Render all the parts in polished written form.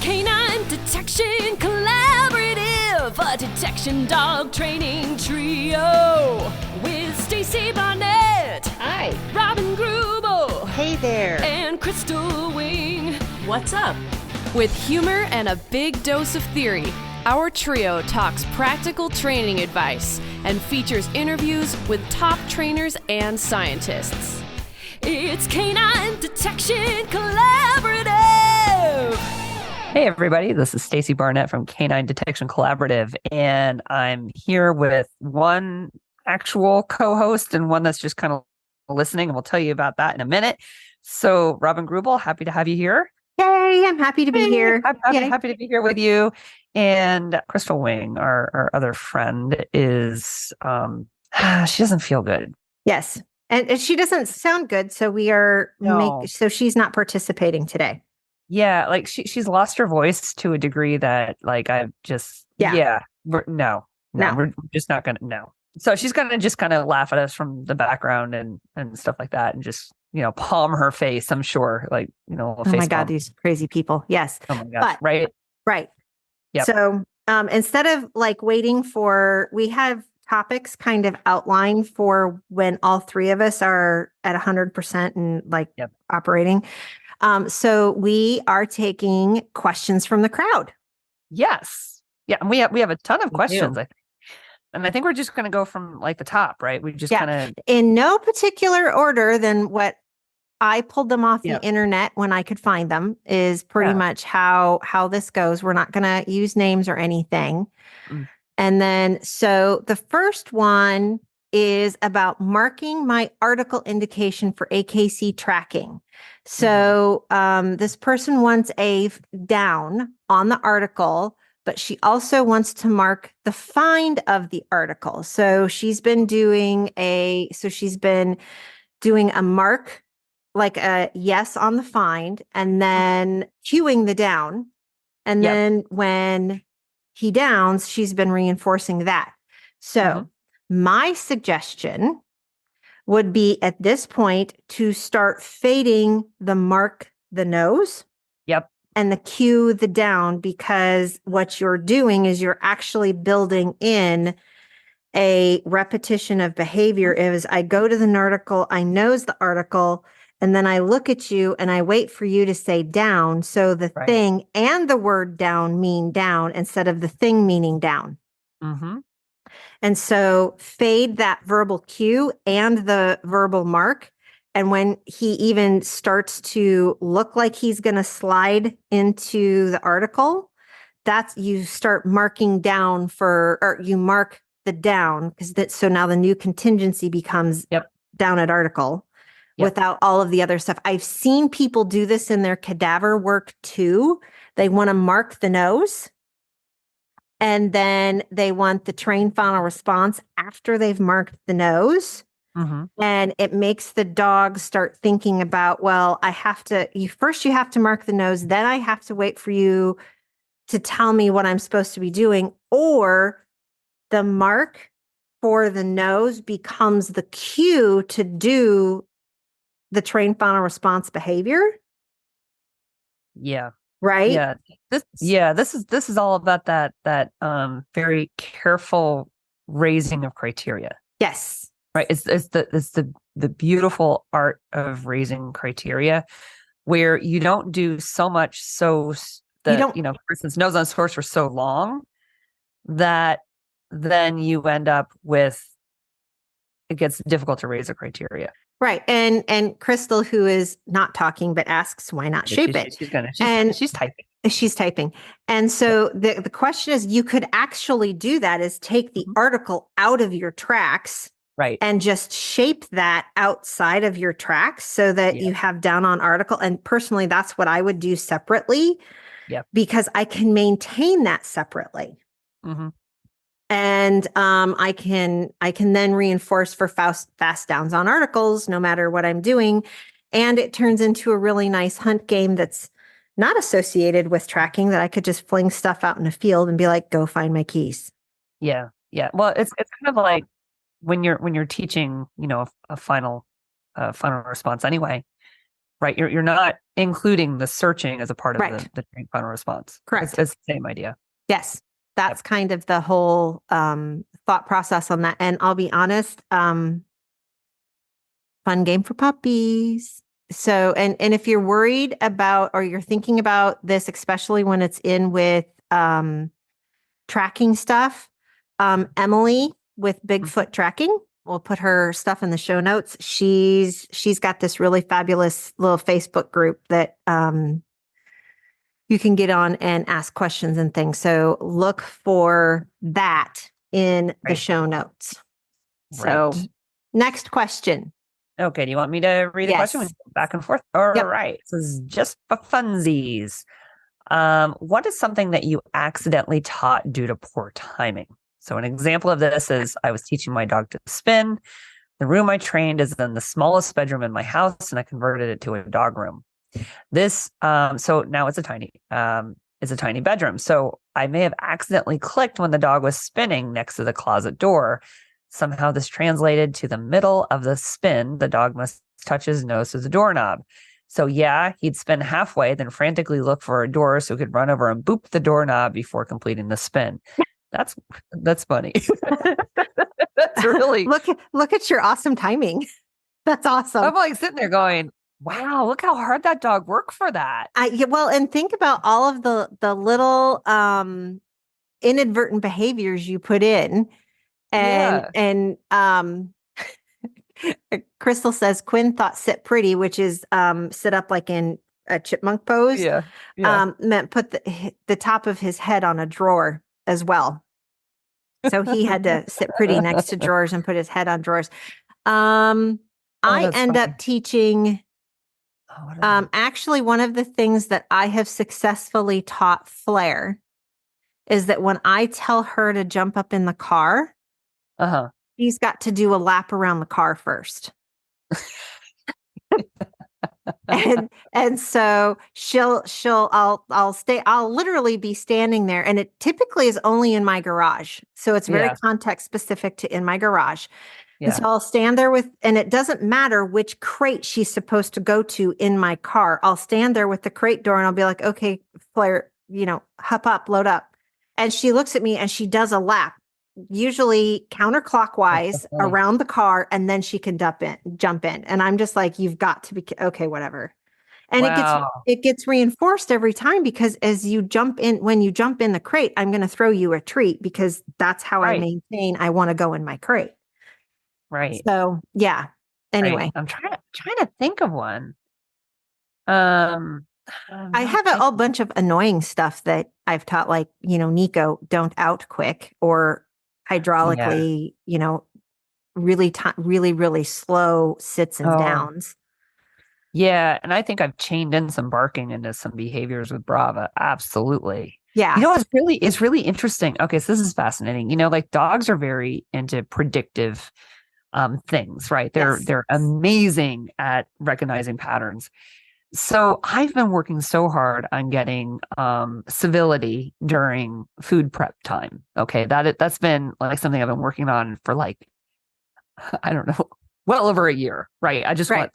Canine Detection Collaborative, a detection dog training trio with Stacy Barnett. Hi. Robin Grubel. Hey there. And Crystal Wing. What's up? With humor and a big dose of theory, our trio talks practical training advice and features interviews with top trainers and scientists. It's Canine Detection Collaborative. Hey everybody, this is Stacy Barnett from Canine Detection Collaborative, and I'm here with one actual co-host and one that's just kind of listening, and we'll tell you about that in a minute. So, Robin Grubel, happy to have you here. Yay, I'm happy to be here. Happy to be here with you. And Crystal Wing, our other friend, is she doesn't feel good. Yes, and she doesn't sound good, so we are so she's not participating today. Yeah, like she's lost her voice to a degree that like I've just we're just not gonna So she's gonna just kind of laugh at us from the background and stuff like that, and just palm her face. I'm sure, like oh my God, these crazy people. Yes. Oh my God. Right. Yeah. So instead of like waiting for, we have topics kind of outlined for when all three of us are at 100% and operating. So we are taking questions from the crowd. Yes. Yeah. And we have a ton of questions, I think. And I think we're just going to go from like the top, right? We just kind of in no particular order than what I pulled them off the internet when I could find them is pretty much how this goes. We're not going to use names or anything. Mm. And then, so the first one is about marking my article indication for AKC tracking. So this person wants a down on the article, but she also wants to mark the find of the article. So she's been doing a mark, like a yes on the find, and then cueing the down. And then when he downs, she's been reinforcing that. So my suggestion would be at this point to start fading the mark the nose. Yep. And the cue the down, because what you're doing is you're actually building in a repetition of behavior. Is I go to the article, I nose the article, and then I look at you and I wait for you to say down. So the thing and the word down mean down instead of the thing meaning down. Mm-hmm. And so fade that verbal cue and the verbal mark. And when he even starts to look like he's going to slide into the article, that's you start marking down or you mark the down, so now the new contingency becomes down at article without all of the other stuff. I've seen people do this in their cadaver work too. They want to mark the nose, and then they want the train final response after they've marked the nose. Mm-hmm. And it makes the dog start thinking about, well, you have to mark the nose, then I have to wait for you to tell me what I'm supposed to be doing. Or the mark for the nose becomes the cue to do the train final response behavior. Yeah. Right. Yeah. This is all about that very careful raising of criteria. Yes. Right. It's the beautiful art of raising criteria, where you don't do so much for instance, nose on source for so long that then you end up with, it gets difficult to raise a criteria. Right. And Crystal, who is not talking but asks, why not shape it? She's typing. She's typing. And so the question is, you could actually do that, is take the article out of your tracks. Right. And just shape that outside of your tracks so that you have down on article. And personally, that's what I would do separately. Yep. Because I can maintain that separately. Mm-hmm. And I can then reinforce for fast downs on articles, no matter what I'm doing. And it turns into a really nice hunt game that's not associated with tracking, that I could just fling stuff out in a field and be like, go find my keys. Yeah. Yeah. Well, it's kind of like when you're teaching, a final response anyway, right? You're not including the searching as a part of the trained final response. Correct. It's the same idea. Yes. That's kind of the whole thought process on that. And I'll be honest, fun game for puppies. So, and if you're worried about, or you're thinking about this, especially when it's in with tracking stuff, Emily with Bigfoot Tracking, we'll put her stuff in the show notes. She's got this really fabulous little Facebook group that you can get on and ask questions and things. So look for that in the show notes. So next question. Okay. Do you want me to read the question? We can go back and forth. All right. This is just for funsies. What is something that you accidentally taught due to poor timing? So an example of this is I was teaching my dog to spin. The room I trained is in the smallest bedroom in my house, and I converted it to a dog room. This, so now it's a tiny bedroom. So I may have accidentally clicked when the dog was spinning next to the closet door. Somehow this translated to the middle of the spin. The dog must touch his nose to the doorknob. So yeah, he'd spin halfway, then frantically look for a door so he could run over and boop the doorknob before completing the spin. That's funny. That's really look at your awesome timing. That's awesome. I'm like sitting there going, wow, look how hard that dog worked for that. Well, and think about all of the little inadvertent behaviors you put in. And Crystal says Quinn thought sit pretty, which is sit up like in a chipmunk pose. Meant put the top of his head on a drawer as well. So he had to sit pretty next to drawers and put his head on drawers. I end up teaching. Actually, one of the things that I have successfully taught Flair is that when I tell her to jump up in the car, she's got to do a lap around the car first. and so I'll literally be standing there, and it typically is only in my garage. So it's very context specific to in my garage. And so I'll stand there and it doesn't matter which crate she's supposed to go to in my car. I'll stand there with the crate door and I'll be like, okay, Flair, hup up, load up. And she looks at me and she does a lap, usually counterclockwise around the car. And then she can jump in. And I'm just like, you've got to be, okay, whatever. And it gets reinforced every time, because when you jump in the crate, I'm going to throw you a treat, because that's how I maintain. I want to go in my crate. Right. So yeah. Anyway, I'm trying to think of one. I have a whole bunch of annoying stuff that I've taught, like, Nico, don't out quick, or hydraulically, really, really slow sits and downs. Yeah. And I think I've chained in some barking into some behaviors with Brava. Absolutely. Yeah. It's really interesting. Okay. So this is fascinating. Like dogs are very into predictive things, right? They're amazing at recognizing patterns. So I've been working so hard on getting civility during food prep time. Okay. That's been like something I've been working on for like, I don't know, well over a year, right? I just want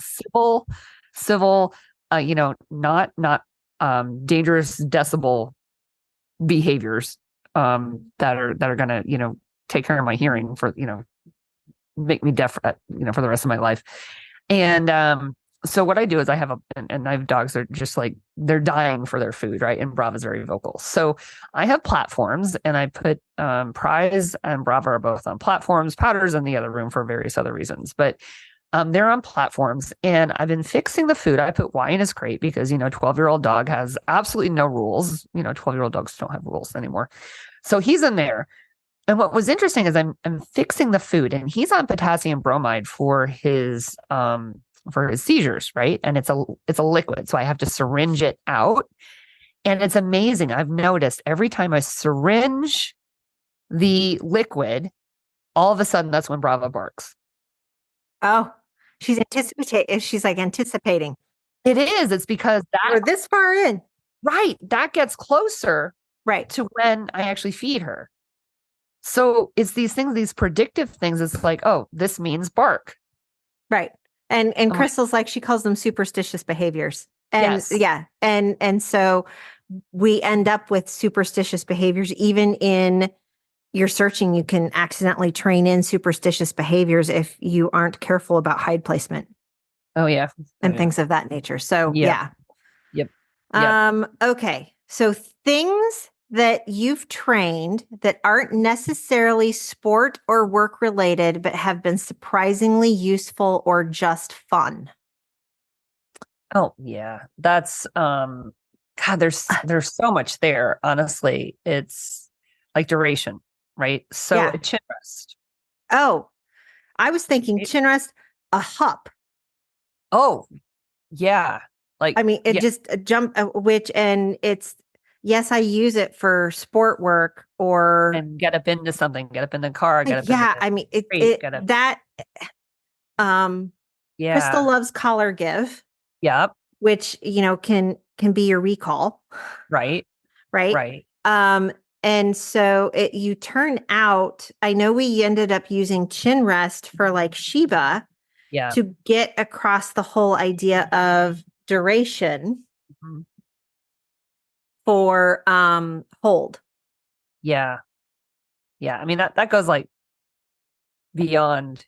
civil, not dangerous decibel behaviors that are going to, take care of my hearing for, make me deaf, for the rest of my life. And so what I do is I have dogs that are just like, they're dying for their food, right? And Brava's very vocal. So I have platforms, and I put Prize and Brava are both on platforms. Powder's in the other room for various other reasons, but they're on platforms, and I've been fixing the food. I put Y in his crate because, 12-year-old dog has absolutely no rules. 12-year-old dogs don't have rules anymore. So he's in there. And what was interesting is I'm fixing the food, and he's on potassium bromide for his seizures, right? And it's a liquid, so I have to syringe it out. And it's amazing. I've noticed every time I syringe the liquid, all of a sudden that's when Brava barks. Oh, she's anticipating. She's like anticipating. It is. It's because we're this far in. Right. That gets closer to when I actually feed her. So it's these things, these predictive things. It's like, oh, this means bark. Right. And I'm like, Crystal's like, she calls them superstitious behaviors. And yes. yeah. And so we end up with superstitious behaviors. Even in your searching, you can accidentally train in superstitious behaviors if you aren't careful about hide placement Oh yeah. and things of that nature. So Yep. yeah. Yep. Yep. Okay. So things that you've trained that aren't necessarily sport or work related, but have been surprisingly useful or just fun. Oh yeah. That's God, there's so much there. Honestly, it's like duration, right? So Yeah. a chin rest. Oh, I was thinking Right? chin rest, a hup. Oh yeah. Like I mean, it yeah, just a jump, which, and it's, yes, I use it for sport work or, and get up into something, get up in the car, get up in the yeah, I mean, street, get up. um, Crystal Yeah. loves collar give, Yep. which, can be your recall, Right. right? Right. Um, and so you turn out, I know we ended up using chin rest for like Sheba Yeah. to get across the whole idea of duration Mhm. for hold. Yeah. Yeah. I mean that goes like beyond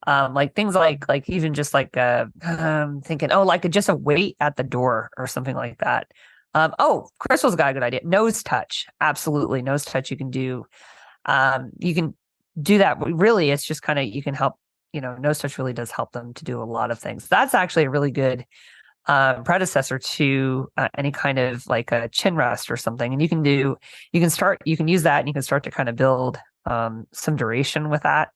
like things like even just like thinking, oh, like just a wait at the door or something like that. Oh, Crystal's got a good idea. Nose touch. Absolutely. Nose touch you can do. You can do that. Really, it's just kind of you can help, nose touch really does help them to do a lot of things. That's actually a really good predecessor to any kind of like a chin rest or something. And you can use that and you can start to kind of build some duration with that.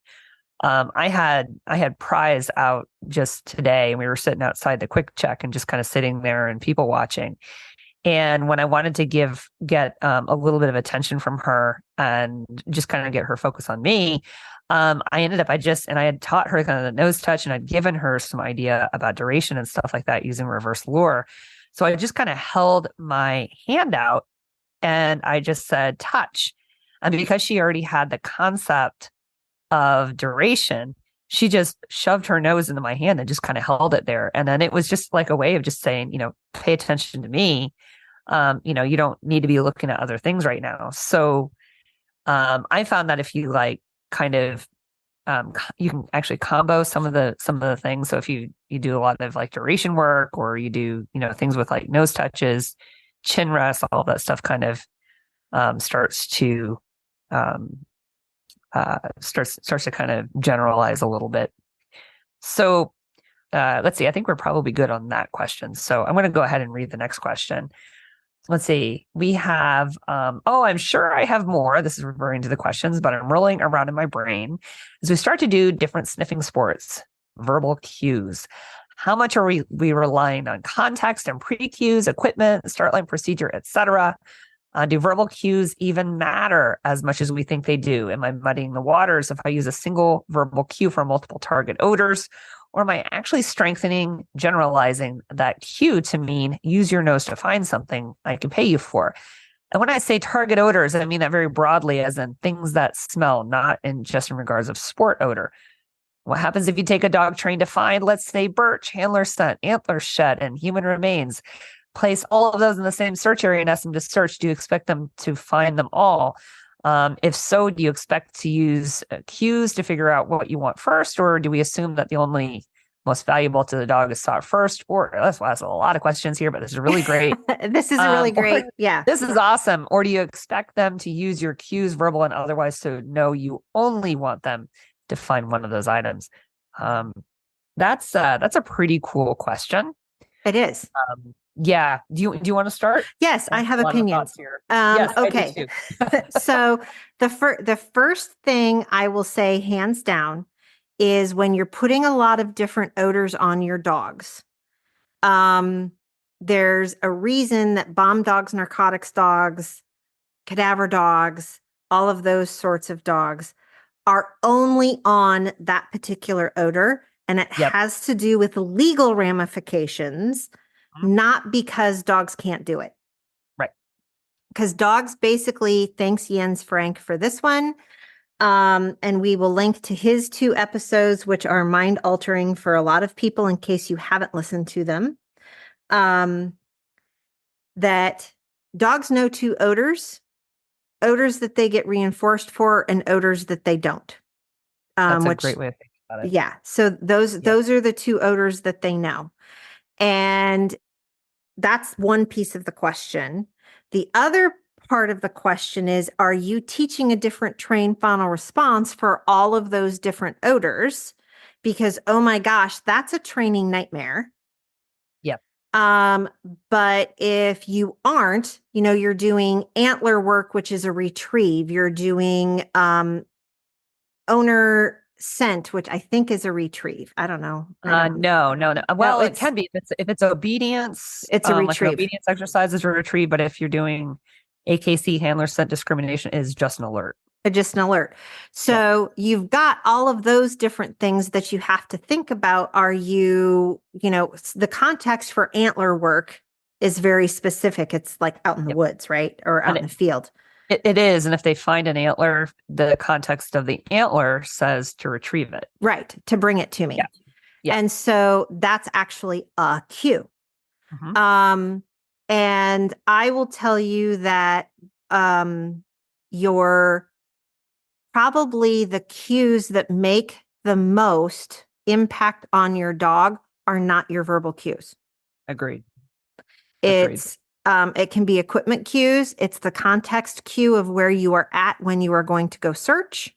I had Prize out just today and we were sitting outside the Quick Check and just kind of sitting there and people watching. And when I wanted to get a little bit of attention from her and just kind of get her focus on me, I ended up, I had taught her kind of the nose touch and I'd given her some idea about duration and stuff like that using reverse lure. So I just kind of held my hand out and I just said, touch. And because she already had the concept of duration, she just shoved her nose into my hand and just kind of held it there. And then it was just like a way of just saying, pay attention to me. You don't need to be looking at other things right now. So I found that if you like kind of you can actually combo some of the things. So if you do a lot of like duration work or you do, things with like nose touches, chin rests, all that stuff kind of starts to starts to kind of generalize a little bit. So let's see. I think we're probably good on that question. So I'm going to go ahead and read the next question. Let's see. We have, I'm sure I have more. This is referring to the questions, but I'm rolling around in my brain as we start to do different sniffing sports, verbal cues. How much are we relying on context and pre-cues, equipment, start line procedure, etc.? Do verbal cues even matter as much as we think they do? Am I muddying the waters if I use a single verbal cue for multiple target odors? Or am I actually strengthening, generalizing that cue to mean use your nose to find something I can pay you for? And when I say target odors, I mean that very broadly, as in things that smell, not in just in regards of sport odor. What happens if you take a dog trained to find, let's say, birch, handler scent, antler shed, and human remains? Place all of those in the same search area and ask them to search. Do you expect them to find them all? If so, do you expect to use cues to figure out what you want first, or do we assume that the only most valuable to the dog is sought first? Or that's a lot of questions here, but this is really great. This is a really great, yeah. This is awesome. Or do you expect them to use your cues, verbal and otherwise, to know you only want them to find one of those items? That's a pretty cool question. It is. Yeah. Do you want to start? Yes, I have opinions. Yes, okay. I do too. So the first thing I will say, hands down, is when you're putting a lot of different odors on your dogs. There's a reason that bomb dogs, narcotics dogs, cadaver dogs, all of those sorts of dogs are only on that particular odor. And it Yep. has to do with legal ramifications, not because dogs can't do it. Right. Because dogs basically, thanks Jens Frank for this one, And we will link to his 2 episodes, which are mind altering for a lot of people in case you haven't listened to them. That dogs know 2 odors that they get reinforced for and odors that they don't. That's a great way of thinking about it. Yeah. So those are the 2 odors that they know. And that's one piece of the question. The other part of the question is, are you teaching a different train faunal response for all of those different odors? Because, oh my gosh, that's a training nightmare. Yep. But if you aren't, you're doing antler work, which is a retrieve. You're doing owner scent, which I think is a retrieve. I don't know. No. Well, it can be if it's obedience. It's a retrieve. Like an obedience exercise is a retrieve, but if you're doing AKC handler scent discrimination, is just an alert. Just an alert. So you've got all of those different things that you have to think about. Are you, the context for antler work is very specific. It's like out in the woods, right? Or out in the field. It is. And if they find an antler, the context of the antler says to retrieve it. Right. To bring it to me. Yeah. And so that's actually a cue. Mm-hmm. And I will tell you that your probably the cues that make the most impact on your dog are not your verbal cues. Agreed. It can be equipment cues. It's the context cue of where you are at when you are going to go search,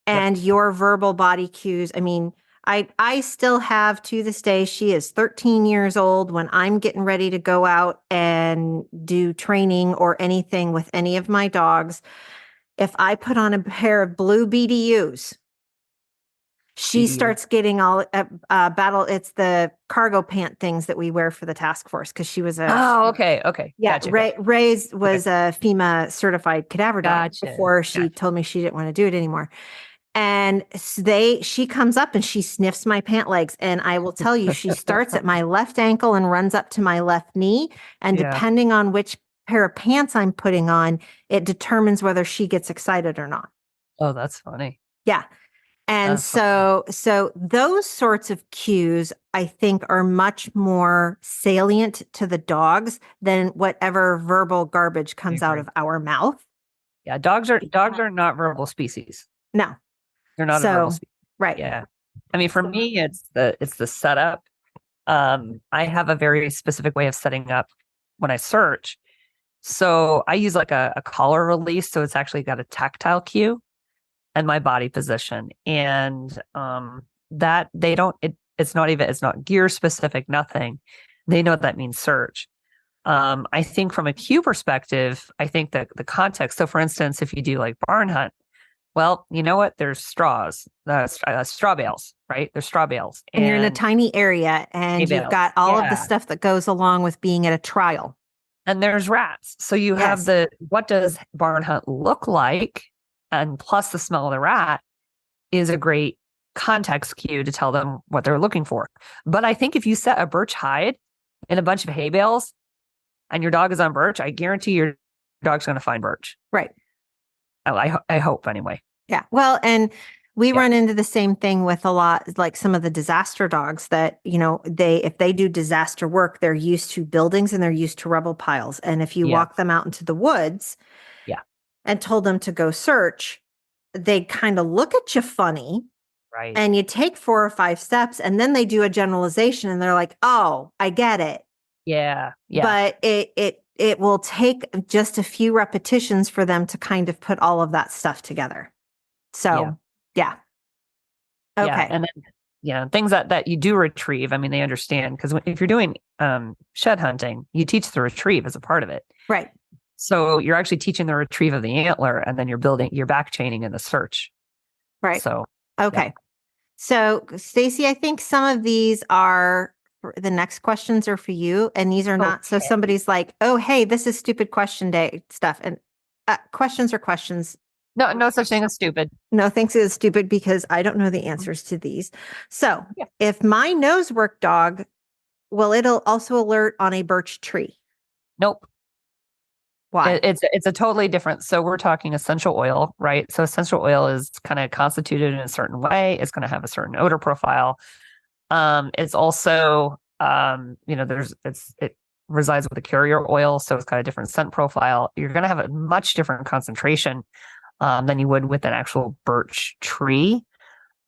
and your verbal body cues. I mean, I still have, to this day, she is 13 years old, when I'm getting ready to go out and do training or anything with any of my dogs. If I put on a pair of blue BDUs, she starts getting all battle. It's the cargo pant things that we wear for the task force, because she was okay. Yeah, Gotcha. Ray was a FEMA certified cadaver dog before she told me she didn't want to do it anymore. And she comes up and she sniffs my pant legs. And I will tell you, she starts at my left ankle and runs up to my left knee. And depending on which pair of pants I'm putting on, it determines whether she gets excited or not. Oh, that's funny. Yeah. And so those sorts of cues, I think, are much more salient to the dogs than whatever verbal garbage comes out of our mouth. Yeah. Dogs are not verbal species. No. They're not a verbal species. Right. Yeah. I mean, for me, it's the setup. I have a very specific way of setting up when I search. So I use like a collar release. So it's actually got a tactile cue and my body position. And that they don't, it's not gear specific, nothing. They know what that means search. I think from a cue perspective, I think that the context. So for instance, if you do like barn hunt, well, you know what? There's straws, straw bales, right? There's straw bales. And you're in a tiny area and you've got all of the stuff that goes along with being at a trial. And there's rats. So you have what does barn hunt look like? And plus the smell of the rat is a great context cue to tell them what they're looking for. But I think if you set a birch hide in a bunch of hay bales and your dog is on birch, I guarantee your dog's going to find birch. Right. I hope anyway. Yeah. Well, and we run into the same thing with a lot, like some of the disaster dogs that, if they do disaster work, they're used to buildings and they're used to rubble piles. And if you walk them out into the woods and told them to go search, they kind of look at you funny. Right. And you take 4 or 5 steps and then they do a generalization and they're like, oh, I get it. Yeah. But it will take just a few repetitions for them to kind of put all of that stuff together. So, yeah. Okay. Yeah. And then, things that you do retrieve. I mean, they understand, because if you're doing shed hunting, you teach the retrieve as a part of it. Right. So you're actually teaching the retrieve of the antler, and then you're back chaining in the search. Right. So, okay. Yeah. So, Stacy, I think some of these are, the next questions are for you, and these are not. So somebody's like, oh, hey, this is stupid question day stuff. And questions are questions. No such thing as stupid. No things is stupid, because I don't know the answers to these. So if my Nosework dog, it'll also alert on a birch tree. Nope. Why? It's a totally different. So we're talking essential oil, right? So essential oil is kind of constituted in a certain way. It's going to have a certain odor profile. It's also, it resides with a carrier oil, so it's got a different scent profile. You're going to have a much different concentration than you would with an actual birch tree.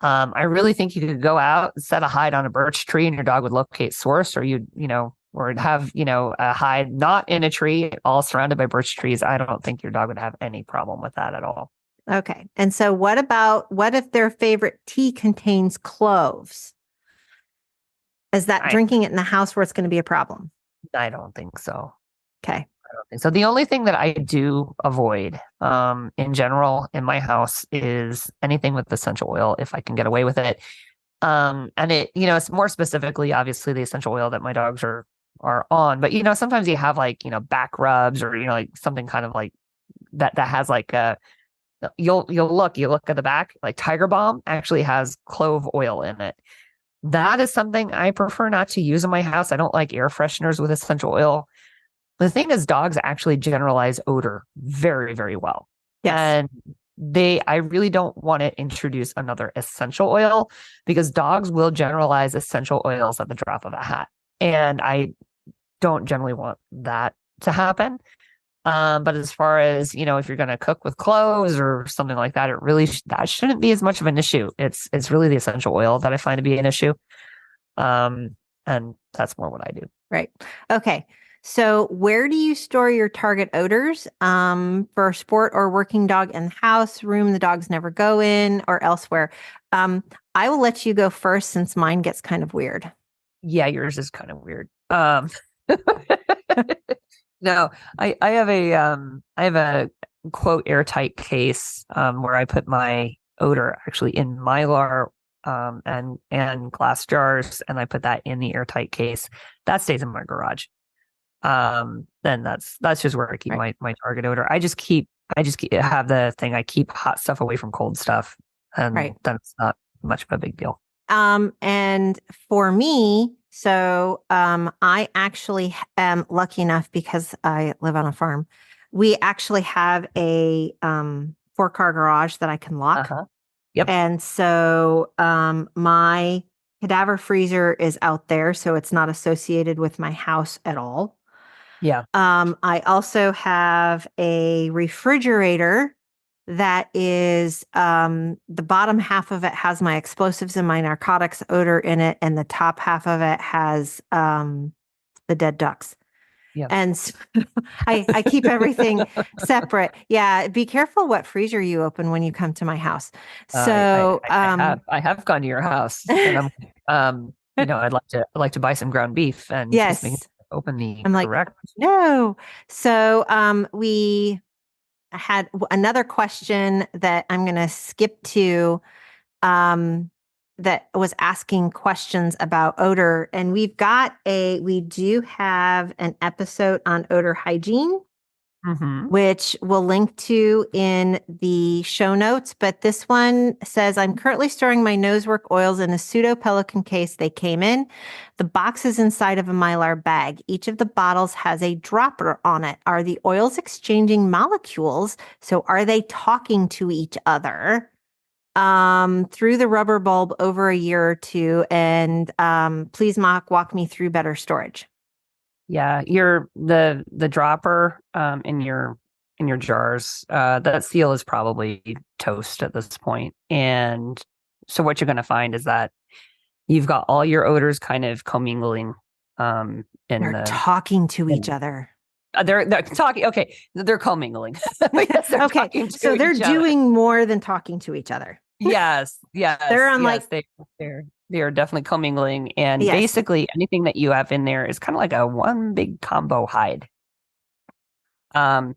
I really think you could go out and set a hide on a birch tree and your dog would locate source, or or have, a hide not in a tree, all surrounded by birch trees. I don't think your dog would have any problem with that at all. Okay. And so what if their favorite tea contains cloves? Is that drinking it in the house where it's going to be a problem? I don't think so. Okay. So the only thing that I do avoid in general in my house is anything with essential oil if I can get away with it. And it's more specifically, obviously, the essential oil that my dogs are on. But sometimes you have back rubs or like something kind of like that has like a you'll look at the back, like Tiger Balm actually has clove oil in it. That is something I prefer not to use in my house. I don't like air fresheners with essential oil. The thing is, dogs actually generalize odor very, very well. Yes. And I really don't want to introduce another essential oil because dogs will generalize essential oils at the drop of a hat. And I don't generally want that to happen. But as far as, if you're going to cook with cloves or something like that, it really, that shouldn't be as much of an issue. It's really the essential oil that I find to be an issue. And that's more what I do. Right. Okay. So where do you store your target odors for a sport or working dog in the house, room the dogs never go in, or elsewhere? I will let you go first since mine gets kind of weird. Yeah, yours is kind of weird. No, I have a quote airtight case where I put my odor actually in Mylar and glass jars, and I put that in the airtight case. That stays in my garage. Then that's just where I keep my target odor. I just have the thing. I keep hot stuff away from cold stuff, and that's not much of a big deal. And for me, so I actually am lucky enough because I live on a farm. We actually have a 4-car garage that I can lock. Yep. And so my cadaver freezer is out there, so it's not associated with my house at all. Yeah. I also have a refrigerator that is the bottom half of it has my explosives and my narcotics odor in it, and the top half of it has the dead ducks. Yeah. And so I keep everything separate. Yeah, be careful what freezer you open when you come to my house. So I have gone to your house, and I'd like to buy some ground beef and yes. just open the I'm correct. No. So we had another question that I'm going to skip to that was asking questions about odor. And we do have an episode on odor hygiene, which we'll link to in the show notes. But this one says, I'm currently storing my Nosework oils in a pseudo Pelican case they came in. The box is inside of a Mylar bag. Each of the bottles has a dropper on it. Are the oils exchanging molecules? So are they talking to each other through the rubber bulb over a year or two? And please, walk me through better storage. Yeah, the dropper in your jars, that seal is probably toast at this point. And so what you're going to find is that you've got all your odors kind of commingling. They're talking to each other. They're talking. Okay, they're commingling. Yes, okay, so they're doing more than talking to each other. Yes. They're on they are definitely commingling, and basically anything that you have in there is kind of like a one big combo hide. What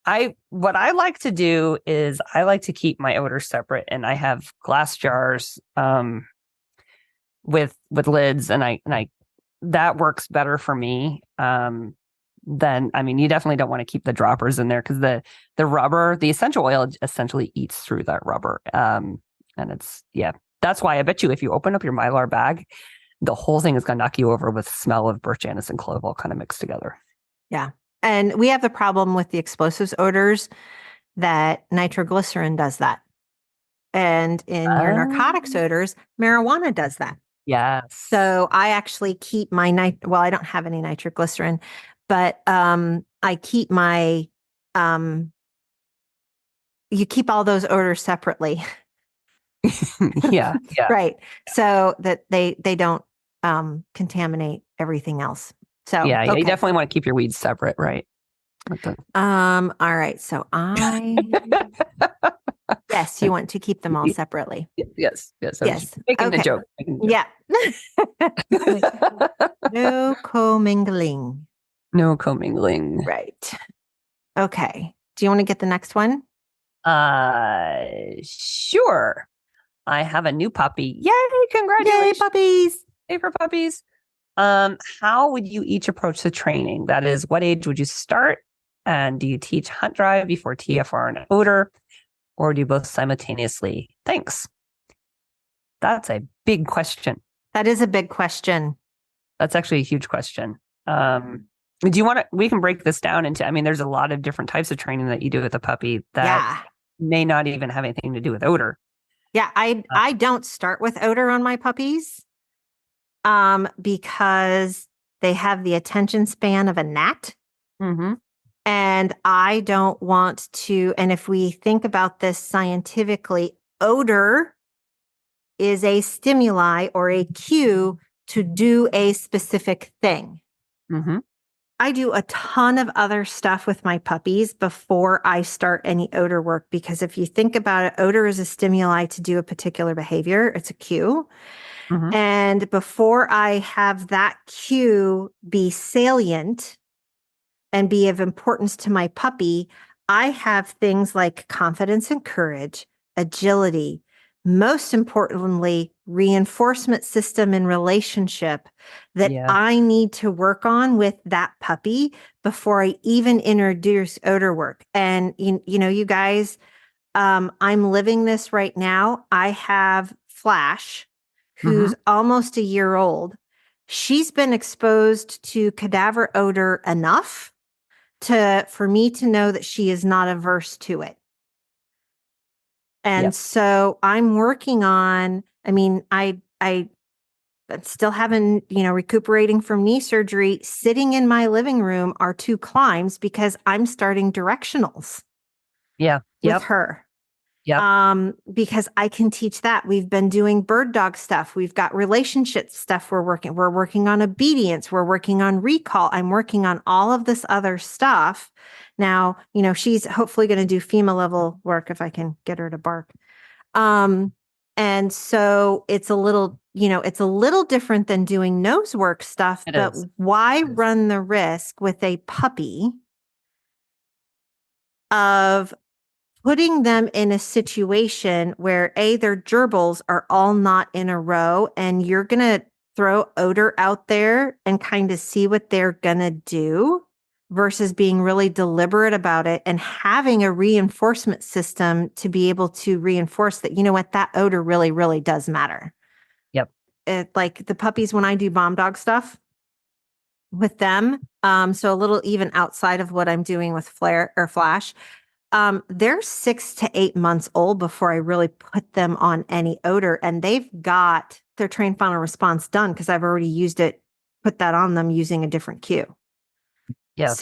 I like to do is I like to keep my odor separate, and I have glass jars with lids, and I that works better for me. Then you definitely don't want to keep the droppers in there because the rubber, the essential oil essentially eats through that rubber. And that's why I bet you if you open up your Mylar bag, the whole thing is going to knock you over with smell of birch, anise, and clove all kind of mixed together. Yeah. And we have the problem with the explosives odors that nitroglycerin does that. And in your narcotics odors, marijuana does that. Yes. So I actually keep my I don't have any nitroglycerin, but I keep my you keep all those odors separately. Yeah. Right. So that they don't contaminate everything else. Yeah, okay. you definitely want to keep your weeds separate, right? All right. So yes, you want to keep them all separately. Yes. I was Yes. making the Okay. joke. Yeah. No commingling. No commingling. Right. Okay. Do you want to get the next one? Sure. I have a new puppy. Yay! Congratulations. Yay, puppies. Yay for puppies. How would you each approach the training? That is, what age would you start? And do you teach hunt drive before TFR and odor? Or do you both simultaneously? Thanks. That's a big question. That is a big question. That's actually a huge question. Do you want to, we can break this down into, there's a lot of different types of training that you do with a puppy that may not even have anything to do with odor. Yeah, I don't start with odor on my puppies because they have the attention span of a gnat. Mm-hmm. And I don't want to, and if we think about this scientifically, odor is a stimuli or a cue to do a specific thing. Mm-hmm. I do a ton of other stuff with my puppies before I start any odor work, because if you think about it, odor is a stimuli to do a particular behavior. It's a cue. Mm-hmm. And before I have that cue be salient and be of importance to my puppy, I have things like confidence and courage, agility, most importantly, reinforcement system and relationship that I need to work on with that puppy before I even introduce odor work. And you guys, I'm living this right now. I have Flash, who's almost a year old. She's been exposed to cadaver odor enough for me to know that she is not averse to it. And so I'm working on, I still haven't, recuperating from knee surgery. Sitting in my living room are 2 climbs because I'm starting directionals. With her. Because I can teach that. We've been doing bird dog stuff. We've got relationship stuff we're working on obedience. We're working on recall. I'm working on all of this other stuff. Now, she's hopefully going to do FEMA level work if I can get her to bark. And so it's a little different than doing nose work stuff, but why run the risk with a puppy of putting them in a situation where their gerbils are all not in a row, and you're going to throw odor out there and kind of see what they're going to do versus being really deliberate about it and having a reinforcement system to be able to reinforce that, that odor really, really does matter. Like the puppies, when I do bomb dog stuff with them, so a little even outside of what I'm doing with Flare or Flash, they're 6 to 8 months old before I really put them on any odor, and they've got their trained final response done because I've already put that on them using a different cue. Yeah.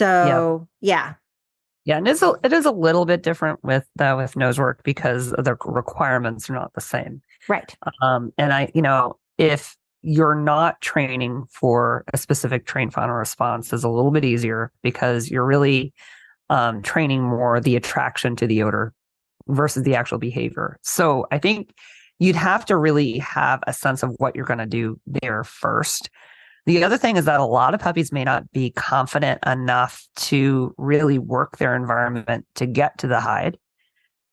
And it is a little bit different with Nosework because the requirements are not the same. Right. And if you're not training for a specific trained final response, is a little bit easier because you're really training more the attraction to the odor versus the actual behavior. So I think you'd have to really have a sense of what you're going to do there first. The other thing is that a lot of puppies may not be confident enough to really work their environment to get to the hide.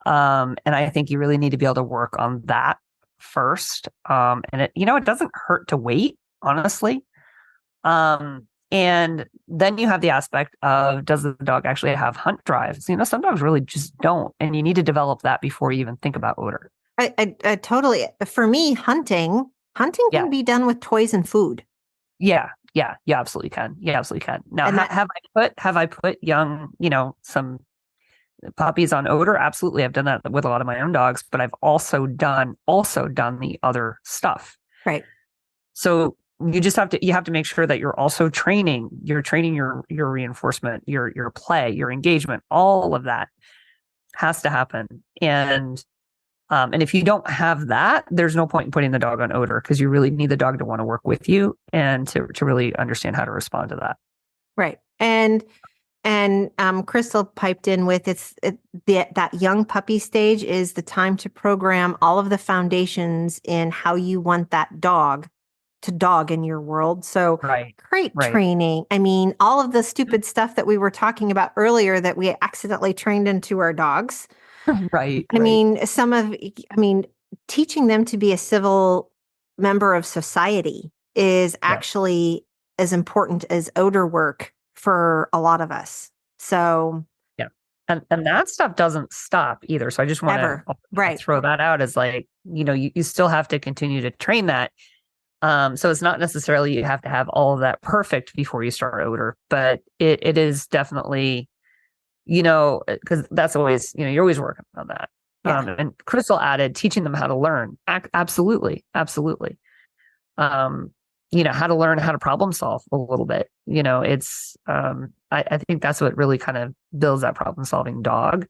And I think you really need to be able to work on that first. And it doesn't hurt to wait, honestly. And then you have the aspect of, does the dog actually have hunt drives? Some dogs really just don't. And you need to develop that before you even think about odor. I totally, for me, hunting can be done with toys and food. Yeah. Yeah, you absolutely can. You absolutely can. Now, And have I put young, some puppies on odor? Absolutely. I've done that with a lot of my own dogs, but I've also done the other stuff. right. So you just have to make sure that you're also training your reinforcement, your play, your engagement, all of that has to happen. And if you don't have that, there's no point in putting the dog on odor, because you really need the dog to want to work with you and to really understand how to respond to that. Right. And Crystal piped in with that young puppy stage is the time to program all of the foundations in how you want that dog to dog in your world. So Right. great training. I mean, all of the stupid stuff that we were talking about earlier that we accidentally trained into our dogs. Right. I mean, teaching them to be a civil member of society is actually as important as odor work for a lot of us. So yeah. And that stuff doesn't stop either. So I just want to throw that out as like, you still have to continue to train that. So it's not necessarily you have to have all of that perfect before you start odor, but it is definitely, because that's always, you're always working on that. Yeah. And Crystal added teaching them how to learn. Absolutely. Absolutely. How to learn how to problem solve a little bit. It's, I think that's what really kind of builds that problem solving dog.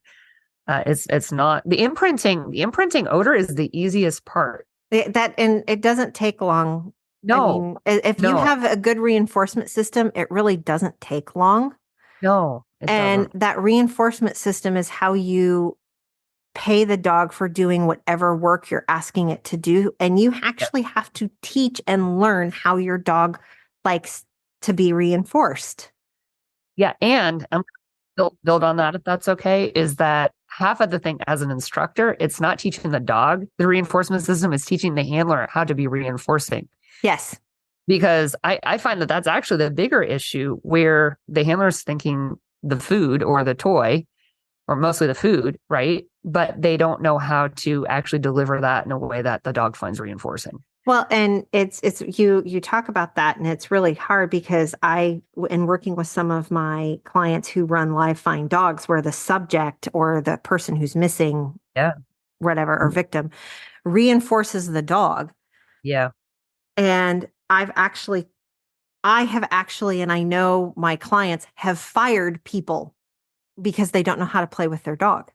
It's not the imprinting odor is the easiest part. And it doesn't take long. No. I mean, if you have a good reinforcement system, it really doesn't take long. No, it doesn't. That reinforcement system is how you pay the dog for doing whatever work you're asking it to do. And you actually have to teach and learn how your dog likes to be reinforced. Yeah. And I'm build on that, if that's okay, is that half of the thing as an instructor, it's not teaching the dog the reinforcement system, it's teaching the handler how to be reinforcing. Yes. Because I find that that's actually the bigger issue, where the handler's thinking the food or the toy, or mostly the food, right? But they don't know how to actually deliver that in a way that the dog finds reinforcing. Well, and it's you talk about that, and it's really hard because in working with some of my clients who run live find dogs, where the subject or the person who's missing, whatever, or victim, reinforces the dog. Yeah. And I have actually, and I know my clients have fired people because they don't know how to play with their dog.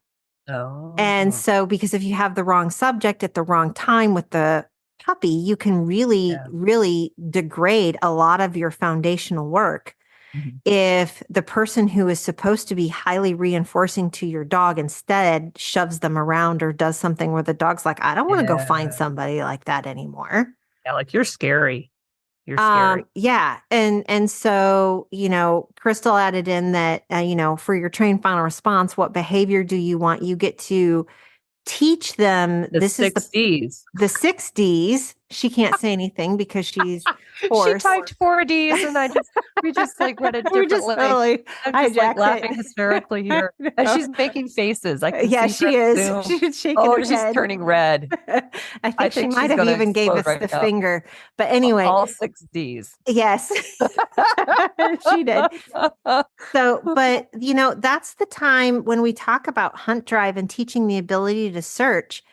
Oh. And so, because if you have the wrong subject at the wrong time with the puppy, you can really, really degrade a lot of your foundational work. Mm-hmm. If the person who is supposed to be highly reinforcing to your dog instead shoves them around or does something where the dog's like, I don't want to go find somebody like that anymore. Yeah, like you're scary. You're scary. Yeah. And so, Crystal added in that, for your trained final response, what behavior do you want? You get to teach them. The 6 Ds. The 6 Ds. She can't say anything because she's hoarse. She typed 4 Ds and we just like read it differently. Totally I'm just like laughing hysterically here. And she's making faces. I can see she is. She's shaking her head. She's turning red. I think she might have even gave us the finger. But anyway. All 6 Ds. Yes. She did. So, but that's the time when we talk about hunt drive and teaching the ability to search.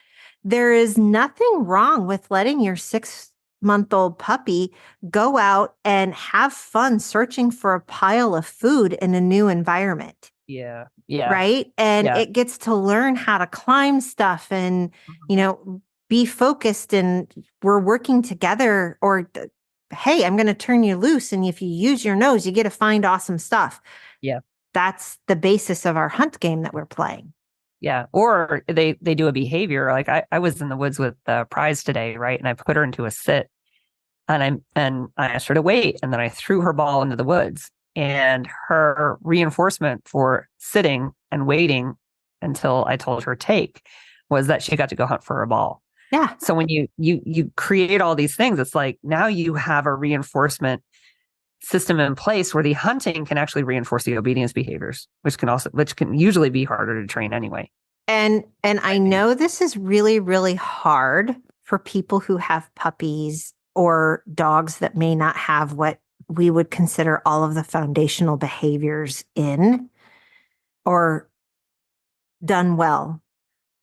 There is nothing wrong with letting your 6-month-old puppy go out and have fun searching for a pile of food in a new environment. Yeah. Yeah. Right. And it gets to learn how to climb stuff and, be focused, and we're working together, or, hey, I'm going to turn you loose. And if you use your nose, you get to find awesome stuff. Yeah. That's the basis of our hunt game that we're playing. Yeah. Or they do a behavior. Like I was in the woods with Prize today, right? And I put her into a sit, and I asked her to wait, and then I threw her ball into the woods, and her reinforcement for sitting and waiting until I told her take was that she got to go hunt for her ball. Yeah. So when you create all these things, it's like now you have a reinforcement system in place where the hunting can actually reinforce the obedience behaviors, which can usually be harder to train anyway. And I know this is really, really hard for people who have puppies or dogs that may not have what we would consider all of the foundational behaviors in or done well.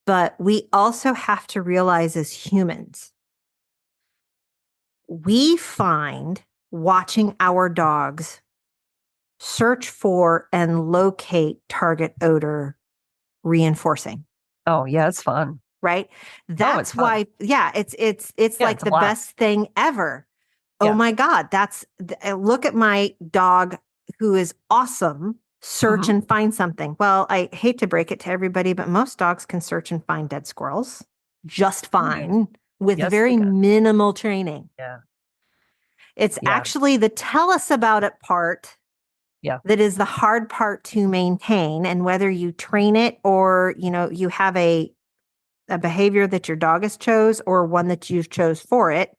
But we also have to realize as humans, we find watching our dogs search for and locate target odor reinforcing. Oh yeah, it's fun. Right? That's why, it's like the best thing ever. Oh my God, look at my dog who is awesome. Search and find something. Well, I hate to break it to everybody, but most dogs can search and find dead squirrels just fine with very minimal training. Yeah. It's actually the tell us about it part that is the hard part to maintain. And whether you train it or, you have a behavior that your dog has chose or one that you've chose for it.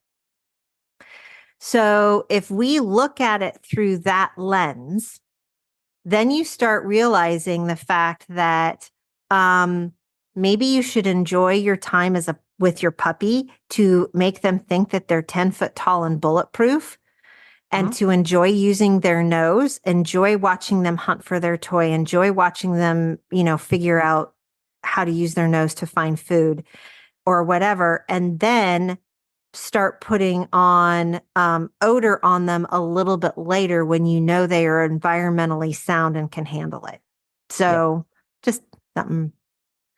So if we look at it through that lens, then you start realizing the fact that maybe you should enjoy your time with your puppy to make them think that they're 10 foot tall and bulletproof, and to enjoy using their nose, enjoy watching them hunt for their toy, enjoy watching them, figure out how to use their nose to find food or whatever, and then start putting on odor on them a little bit later when they are environmentally sound and can handle it. So just something.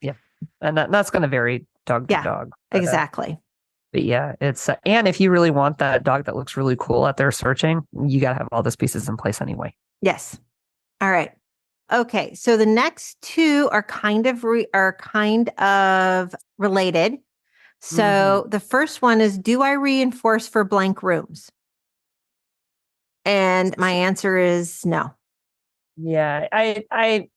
Yeah. And that's going to vary dog to dog. But, exactly. But it's, and if you really want that dog that looks really cool out there searching, you got to have all those pieces in place anyway. Yes. All right. Okay. So the next two are kind of related. So the first one is, do I reinforce for blank rooms? And my answer is no. Yeah, I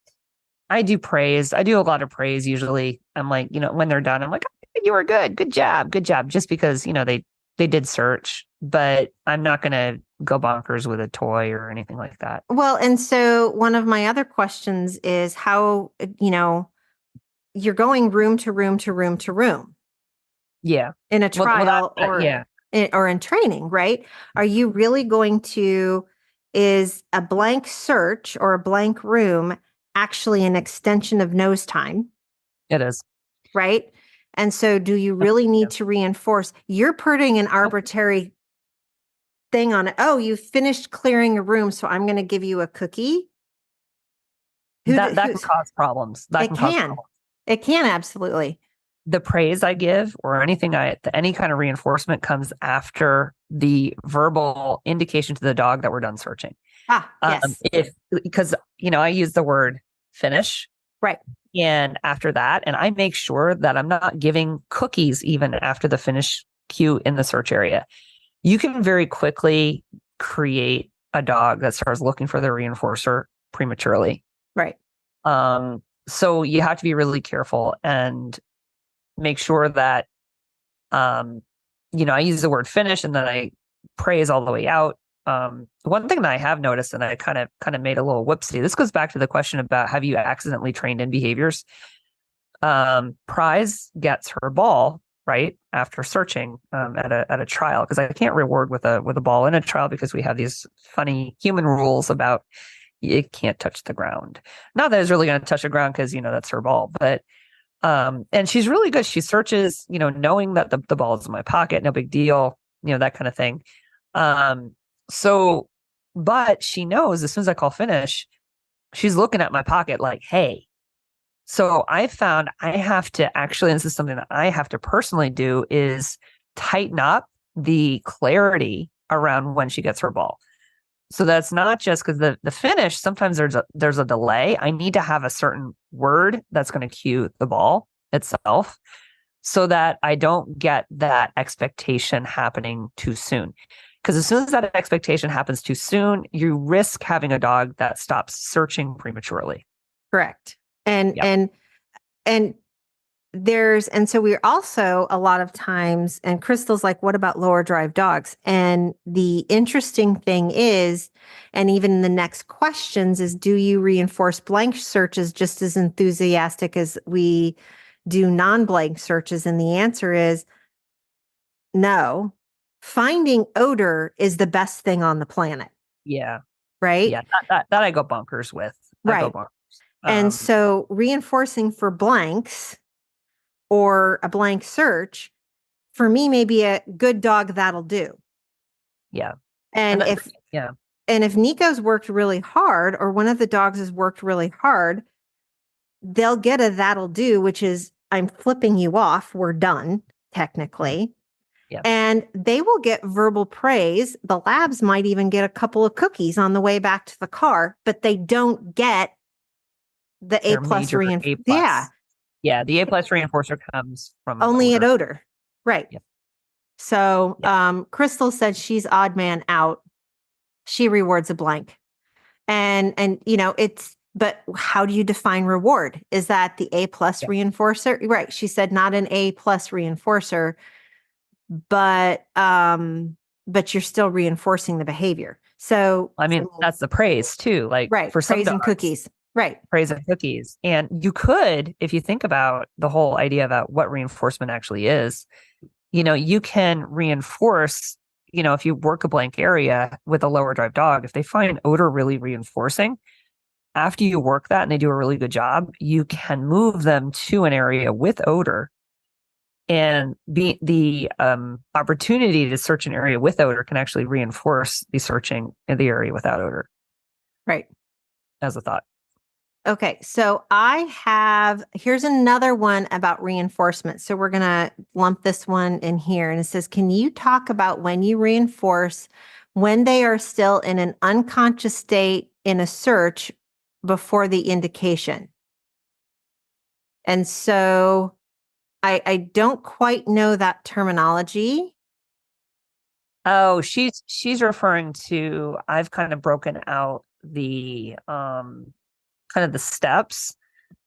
do praise. I do a lot of praise usually. I'm like, when they're done, I'm like, you were good. Good job. Good job. Just because, they did search, but I'm not going to go bonkers with a toy or anything like that. Well, and so one of my other questions is how, you're going room to room to room to room. Yeah. In a trial or in training, right? Are you really going to, is a blank search or a blank room actually an extension of nose time? It is. Right? And so do you really need to reinforce? You're putting an arbitrary thing on it. Oh, you finished clearing a room, so I'm going to give you a cookie. That can cause problems. It can, absolutely. The praise I give or any kind of reinforcement comes after the verbal indication to the dog that we're done searching. Yes. Because I use the word finish. Right. And after that, and I make sure that I'm not giving cookies even after the finish cue in the search area. You can very quickly create a dog that starts looking for the reinforcer prematurely. Right. So you have to be really careful and make sure that, I use the word finish and then I praise all the way out. One thing that I have noticed, and I kind of made a little whoopsie. This goes back to the question about, have you accidentally trained in behaviors? Prize gets her ball right after searching at a trial, because I can't reward with a ball in a trial because we have these funny human rules about it can't touch the ground. Not that it's really going to touch the ground because that's her ball, but and she's really good. She searches, knowing that the ball is in my pocket, no big deal, that kind of thing. But she knows as soon as I call finish, she's looking at my pocket like, hey. So I found I have to actually, and this is something that I have to personally do, is tighten up the clarity around when she gets her ball. So that's not just because the finish, sometimes there's a delay. I need to have a certain word that's going to cue the ball itself so that I don't get that expectation happening too soon. Because as soon as that expectation happens too soon, you risk having a dog that stops searching prematurely. Correct. And so we're also a lot of times, and Crystal's like, what about lower drive dogs? And the interesting thing is, and even in the next questions is, do you reinforce blank searches just as enthusiastic as we do non-blank searches? And the answer is no. Finding odor is the best thing on the planet. Yeah. right? Yeah. That I go bonkers with. I go Right. bonkers. And so reinforcing for blanks or a blank search, for me, maybe a good dog that'll do. Yeah. And if Nico's worked really hard, or one of the dogs has worked really hard, they'll get a that'll do, which is I'm flipping you off. We're done, technically. Yeah. And they will get verbal praise. The labs might even get a couple of cookies on the way back to the car, but they don't get the A plus reinforcement. Yeah. Yeah. The A plus reinforcer comes from Only odor. at odor. Right. Yep. So Yeah. Crystal said she's odd man out. She rewards a blank. And but how do you define reward? Is that the A plus reinforcer? Right. She said not an A plus reinforcer, but you're still reinforcing the behavior. So I mean, that's the praise too. Like right, for some praise dogs, and cookies. Right. praise and cookies. And you could, if you think about the whole idea about what reinforcement actually is, you can reinforce, if you work a blank area with a lower drive dog, if they find odor really reinforcing, after you work that and they do a really good job, you can move them to an area with odor. And the opportunity to search an area with odor can actually reinforce the searching in the area without odor. Right. As a thought. Okay. So here's another one about reinforcement. So we're going to lump this one in here. And it says, can you talk about when you reinforce when they are still in an unconscious state in a search before the indication? And so I don't quite know that terminology. Oh, she's referring to, I've kind of broken out the kind of the steps,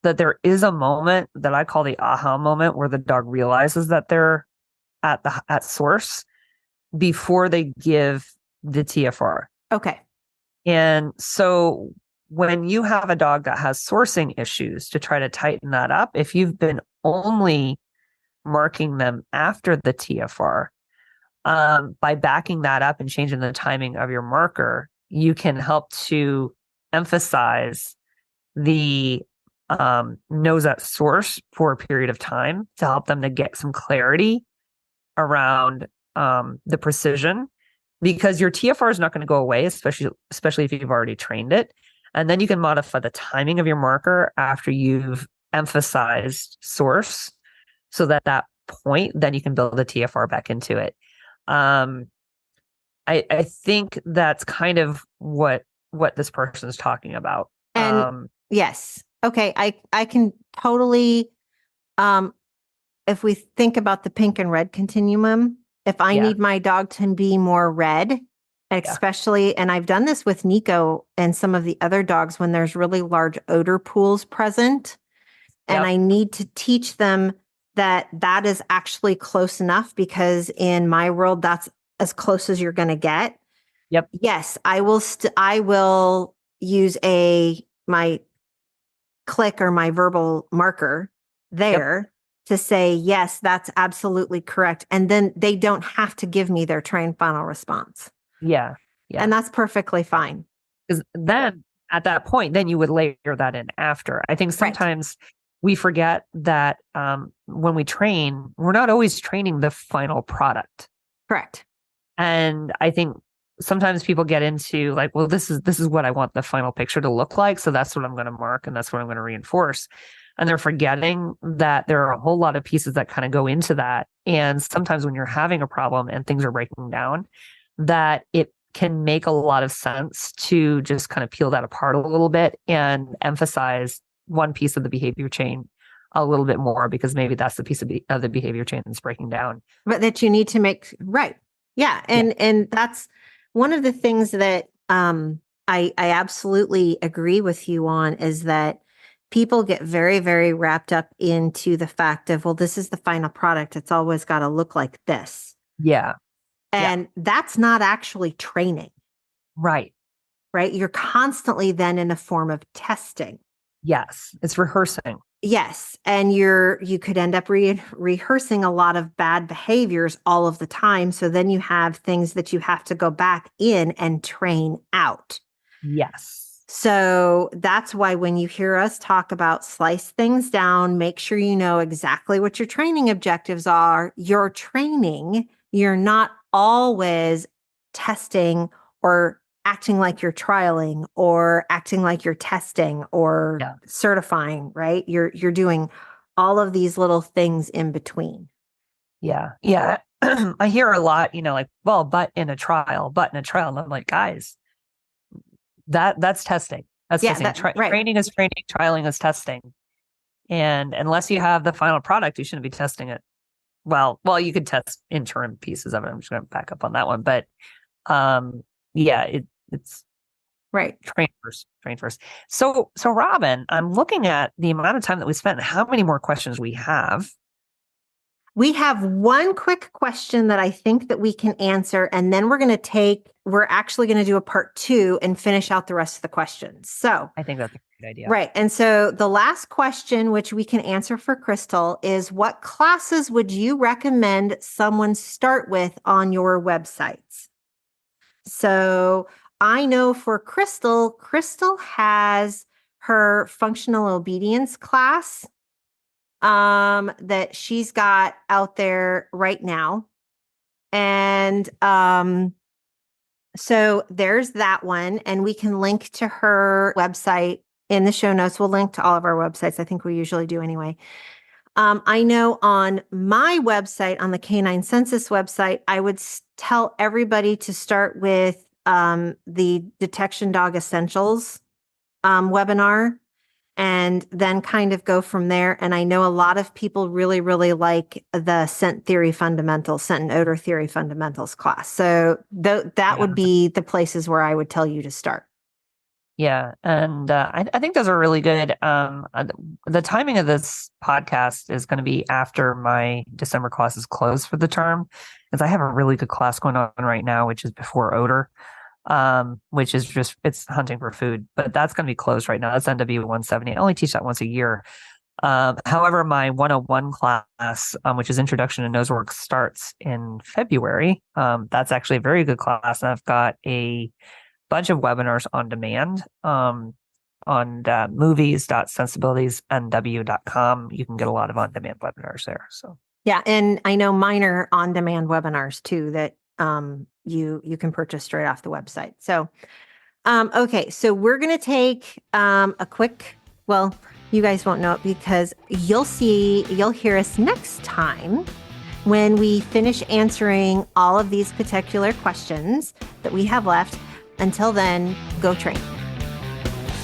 that there is a moment that I call the aha moment where the dog realizes that they're at source before they give the TFR. Okay. And so when you have a dog that has sourcing issues, to try to tighten that up, if you've been only marking them after the TFR, by backing that up and changing the timing of your marker, you can help to emphasize the nose at source for a period of time to help them to get some clarity around the precision, because your TFR is not going to go away, especially if you've already trained it. And then you can modify the timing of your marker after you've emphasized source, so that point, then you can build a TFR back into it. I think that's kind of what this person is talking about. And yes. Okay. I can totally, if we think about the pink and red continuum, if I need my dog to be more red, especially, and I've done this with Nico and some of the other dogs when there's really large odor pools present, and I need to teach them that is actually close enough, because in my world, that's as close as you're going to get. Yep. Yes, I will use my click or my verbal marker there to say, yes, that's absolutely correct. And then they don't have to give me their trained final response. Yeah. Yeah. And that's perfectly fine. Because then at that point, then you would layer that in after. I think sometimes we forget that when we train, we're not always training the final product. Correct. And I think sometimes people get into like, well, this is what I want the final picture to look like, so that's what I'm going to mark and that's what I'm going to reinforce. And they're forgetting that there are a whole lot of pieces that kind of go into that. And sometimes when you're having a problem and things are breaking down, that it can make a lot of sense to just kind of peel that apart a little bit and emphasize one piece of the behavior chain a little bit more, because maybe that's the piece of the behavior chain that's breaking down. But that you need to make right. Yeah. And that's one of the things that I absolutely agree with you on, is that people get very, very wrapped up into the fact of, well, this is the final product. It's always got to look like this. Yeah. And that's not actually training. Right. Right. You're constantly then in a form of testing. Yes, it's rehearsing. Yes. And you could end up rehearsing a lot of bad behaviors all of the time. So then you have things that you have to go back in and train out. Yes. So that's why when you hear us talk about slice things down, make sure you know exactly what your training objectives are. Your training, you're not always testing or acting like you're trialing or acting like you're testing or certifying, right? You're doing all of these little things in between. Yeah. Yeah. I hear a lot, like, well, but in a trial. And I'm like, guys, that's testing. That's testing. Right. Training is training, trialing is testing. And unless you have the final product, you shouldn't be testing it. Well, you could test interim pieces of it. I'm just going to back up on that one. But it's right. Train first. So Robin, I'm looking at the amount of time that we spent and how many more questions we have. We have one quick question that I think that we can answer, and then we're actually going to do a part 2 and finish out the rest of the questions. So I think that's a great idea. Right. And so the last question, which we can answer for Crystal, is what classes would you recommend someone start with on your websites? So I know for Crystal has her functional obedience class that she's got out there right now. And so there's that one, and we can link to her website in the show notes. We'll link to all of our websites. I think we usually do anyway. I know on my website, on the Canine Census website, I would tell everybody to start with the Detection Dog Essentials webinar, and then kind of go from there. And I know a lot of people really, really like the scent and odor theory fundamentals class. So that would be the places where I would tell you to start. Yeah. And I think those are really good. The timing of this podcast is going to be after my December class is closed for the term, because I have a really good class going on right now, which is before odor. Which is it's hunting for food, but that's going to be closed right now. That's NW 170. I only teach that once a year. However, my 101 class, which is Introduction to Nosework, starts in February. That's actually a very good class. And I've got a bunch of webinars on demand, on movies.sensibilitiesnw.com. You can get a lot of on-demand webinars there. So yeah. And I know mine are on-demand webinars too, that you can purchase straight off the website. So, okay. So we're going to take a quick, well, you guys won't know it because you'll hear us next time when we finish answering all of these particular questions that we have left. Until then, go train.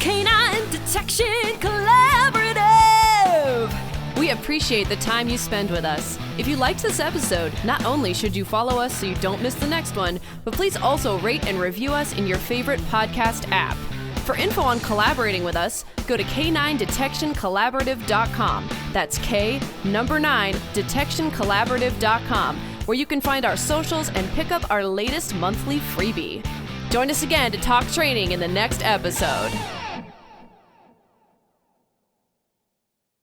Canine Detection Collaborative! We appreciate the time you spend with us. If you liked this episode, not only should you follow us so you don't miss the next one, but please also rate and review us in your favorite podcast app. For info on collaborating with us, go to k9detectioncollaborative.com. That's K9detectioncollaborative.com, where you can find our socials and pick up our latest monthly freebie. Join us again to talk training in the next episode.